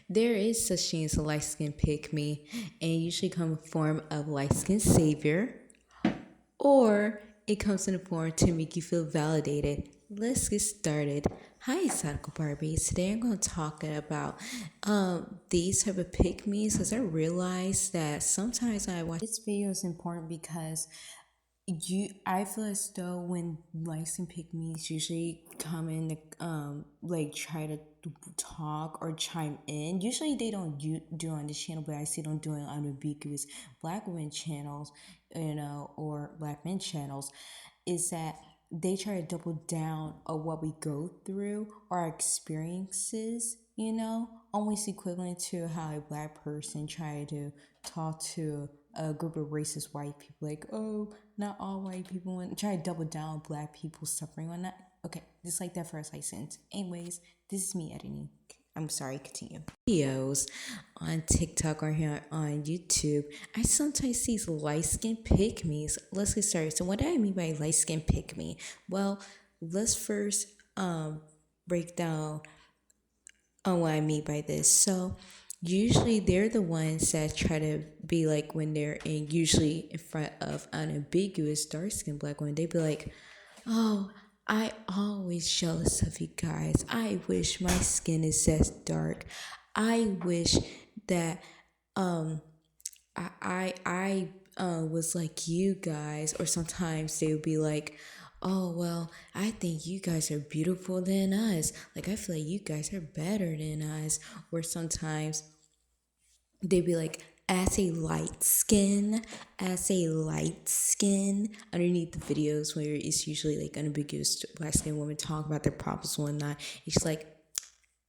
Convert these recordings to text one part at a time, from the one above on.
There is such thing as a light skin pick me, and it usually comes in the form of light skin savior, or it comes in a form to make you feel validated. Let's get started. Hi, Exotical Barbies. Today I'm going to talk about these type of pick me's because I realized that sometimes I watch this video is important because I feel as though when likes and pick me's usually come in like try to talk or chime in. Usually they don't do on this channel, but I see them doing on ambiguous black women channels, or black men channels, is that they try to double down on what we go through, our experiences, almost equivalent to how a black person tried to talk to a group of racist white people, like, oh, not all white people, and try to double down on black people suffering on that. Okay, just like that first license. Anyways, this is me editing. I'm sorry, continue. Videos on TikTok or here on YouTube, I sometimes see light skin pick me's. Let's get started. So what do I mean by light skin pick me? Well, let's first break down on what I mean by this. So usually they're the ones that try to be like, when they're usually in front of an ambiguous dark skinned black woman, they be like, oh, I always jealous of you guys. I wish my skin is as dark. I wish that I was like you guys. Or sometimes they would be like, oh, well, I think you guys are beautiful than us. Like, I feel like you guys are better than us. Or sometimes they'd be like, as a light skin, underneath the videos where it's usually like unambiguous black skin women talk about their problems and whatnot. It's like,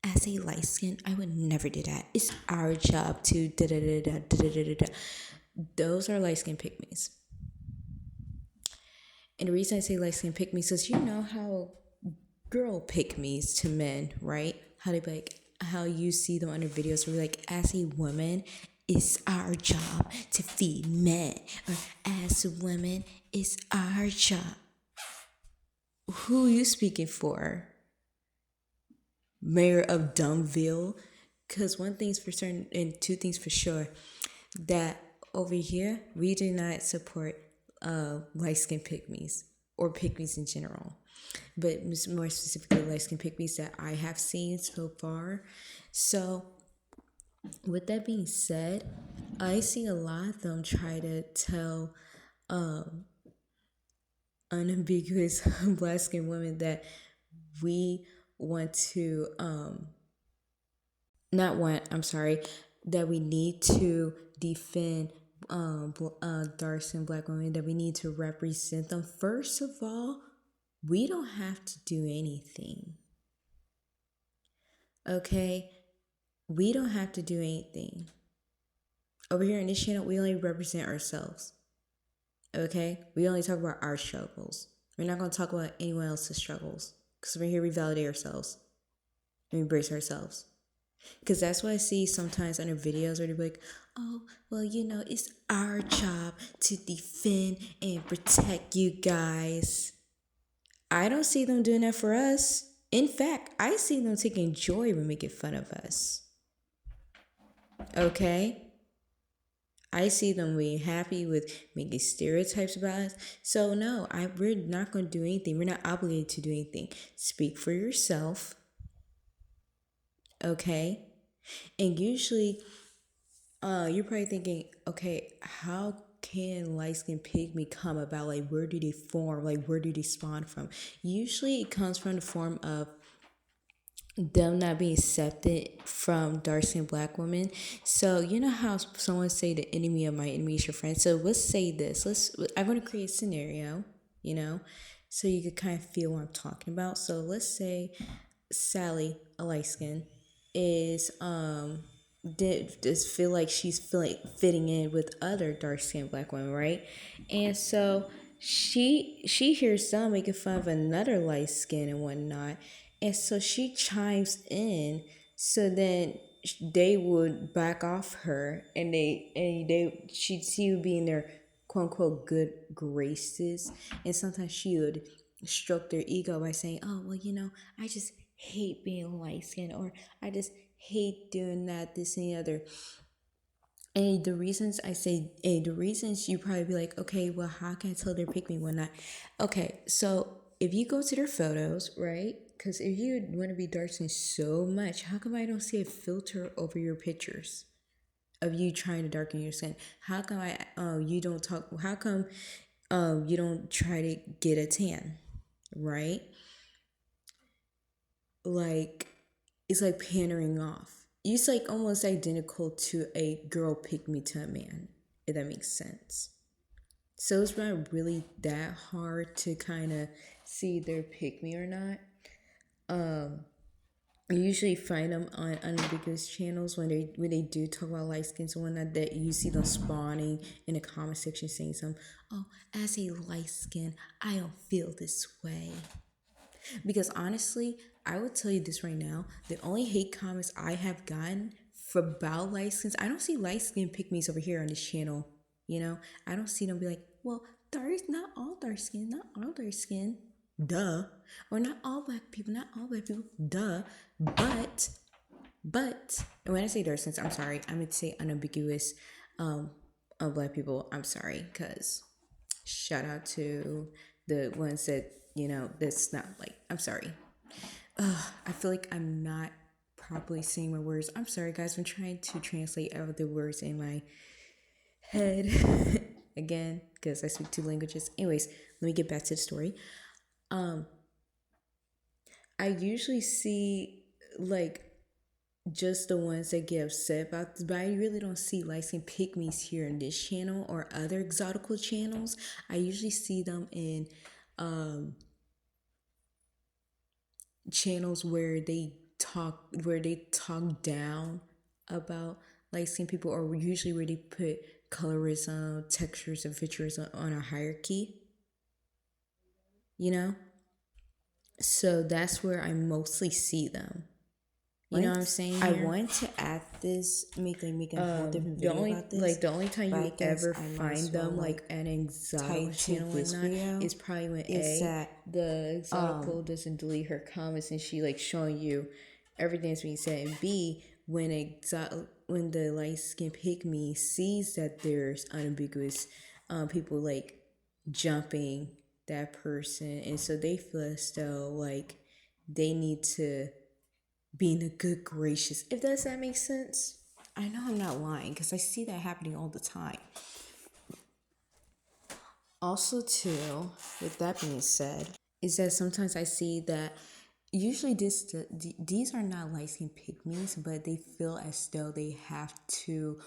as a light skin, I would never do that. It's our job to da da da da da da da da. Those are light skin pick me's. And the reason I say light skin pick me's is, you know how girl pick me's to men, right? How they be like, how you see them under videos where like, as a woman, it's our job to feed men. Or as a woman, it's our job. Who are you speaking for? Mayor of Dumbville? Because one thing's for certain and two things for sure, that over here we do not support light skin pick me's or pick me's in general, but more specifically light skin pick me's that I have seen so far. So with that being said, I see a lot of them try to tell unambiguous black skin women that we want to that we need to defend dark skinned black women, that we need to represent them. First of all, we don't have to do anything. Okay? We don't have to do anything. Over here in this channel, we only represent ourselves. Okay? We only talk about our struggles. We're not going to talk about anyone else's struggles, because we're here to validate ourselves and embrace ourselves. Because that's what I see sometimes under videos where they're like, oh, well, it's our job to defend and protect you guys. I don't see them doing that for us. In fact, I see them taking joy when making fun of us. Okay? I see them being happy with making stereotypes about us. So no, we're not going to do anything. We're not obligated to do anything. Speak for yourself. Okay? And usually, you're probably thinking, okay, how can light skin pick me come about? Like, where do they form? Like, where do they spawn from? Usually it comes from the form of them not being accepted from dark skinned black women. So you know how someone say the enemy of my enemy is your friend. So let's say this. I'm going to create a scenario, so you could kind of feel what I'm talking about. So let's say Sally, a light skin, is feel like she's fitting in with other dark skinned black women, right? And so she hears some making fun of another light skin and whatnot, and so she chimes in. So then they would back off her, and she would be in their quote unquote good graces, and sometimes she would stroke their ego by saying, oh, well, I just hate being light skinned, or I just hate doing that, this and the other. And the reasons I say, the reasons you probably be like, okay, well, how can I tell they're pick me, when not? Okay, so if you go to their photos, right? Because if you want to be dark skinned so much, how come I don't see a filter over your pictures of you trying to darken your skin? How come you don't talk? How come you don't try to get a tan, right? Like, it's like pandering off. It's like almost identical to a girl pick me to a man, if that makes sense. So it's not really that hard to kind of see their pick me or not. You usually find them on unambiguous channels when they do talk about light skins and whatnot, that you see them spawning in the comment section saying something, oh, as a light skin, I don't feel this way. Because honestly, I will tell you this right now, the only hate comments I have gotten for about light skins, I don't see light skin pick me's over here on this channel. You know, I don't see them be like, well, not all dark skin, not all dark skin, duh. Or not all black people, not all black people, duh. But, and when I say dark skins, I'm sorry, I meant to say unambiguous black people. I'm sorry, because shout out to the ones that, you know, that's not like, I'm sorry. I feel like I'm not properly saying my words. I'm sorry, guys. I'm trying to translate out the words in my head again, because I speak two languages. Anyways, let me get back to the story. I usually see like just the ones that get upset about this, but I really don't see light skin pick me's here in this channel or other exotical channels. I usually see them in channels where they talk down about light skinned people, or usually where they put colorism, textures, and features on a hierarchy. You know? So that's where I mostly see them. You know what I'm saying? I want to add this, make a whole different video about this. Like the only time you ever find them like an exotic channel and whatnot is probably when the exotical doesn't delete her comments and she like showing you everything that's being said, and B, when the light skin pick me sees that there's unambiguous people like jumping that person, and so they feel as though like they need to be in a good gracious, if that makes sense. I know I'm not lying because I see that happening all the time. Also too, with that being said, is that sometimes I see that usually these are not light skin pick-me's, but they feel as though they have to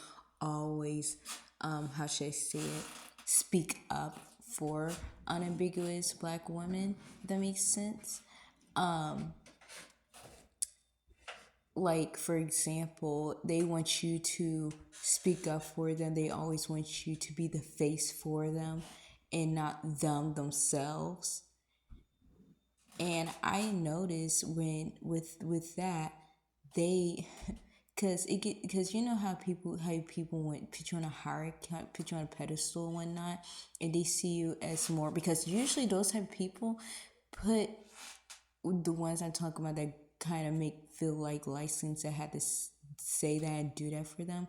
always how should I say it, speak up for unambiguous black women, if that makes sense. Like, for example, they want you to speak up for them. They always want you to be the face for them and not them themselves. And I notice when with that, they because you know how people want put you on a hierarchy, put you on a pedestal and whatnot, and they see you as more, because usually those type of people put the ones I'm talking about that kind of make feel like license that had to say that and do that for them.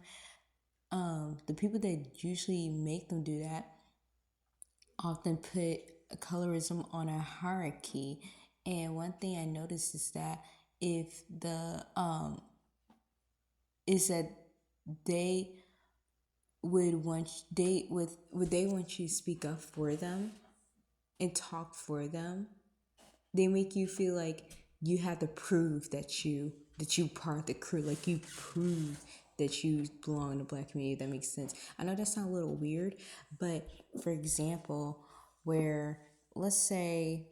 The people that usually make them do that often put colorism on a hierarchy. And one thing I noticed is that if the is that they would want they want you to speak up for them and talk for them. They make you feel like you have to prove that you part of the crew, like you prove that you belong in the black community. That makes sense. I know that sounds a little weird, but for example, where let's say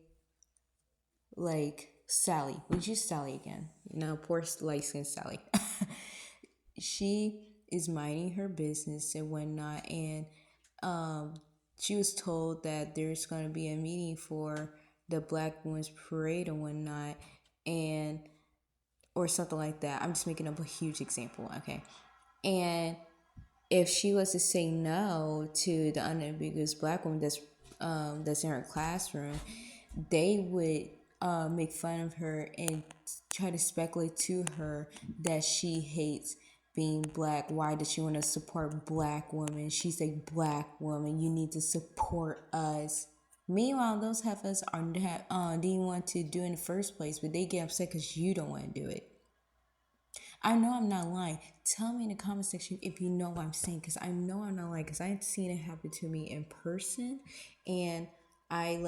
like Sally, would you Sally again? You know, poor light skinned Sally. She is minding her business and whatnot, and she was told that there's going to be a meeting for the Black Women's Parade and whatnot, and or something like that. I'm just making up a huge example, okay? And if she was to say no to the unambiguous black woman that's in her classroom, they would make fun of her and try to speculate to her that she hates being black. Why does she want to support black women? She's a black woman. You need to support us. Meanwhile, those heifers didn't want to do it in the first place, but they get upset because you don't want to do it. I know I'm not lying. Tell me in the comment section if you know what I'm saying, because I know I'm not lying, because I've seen it happen to me in person, and I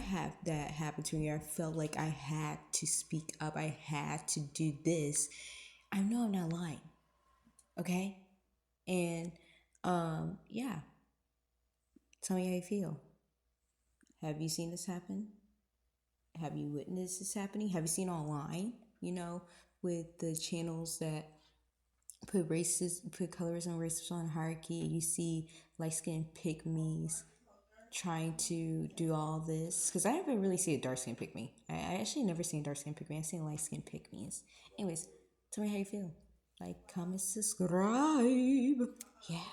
have that happen to me. I felt like I had to speak up. I had to do this. I know I'm not lying. Okay? And yeah. Tell me how you feel. Have you seen this happen? Have you witnessed this happening? Have you seen online, with the channels that put colorism, racism hierarchy? You see light skinned PickMes trying to do all this. Because I haven't really seen a dark skinned pick me. I actually never seen a dark skinned pick me. I've seen light skinned PickMes. Anyways, tell me how you feel. Like, comment, subscribe. Yeah.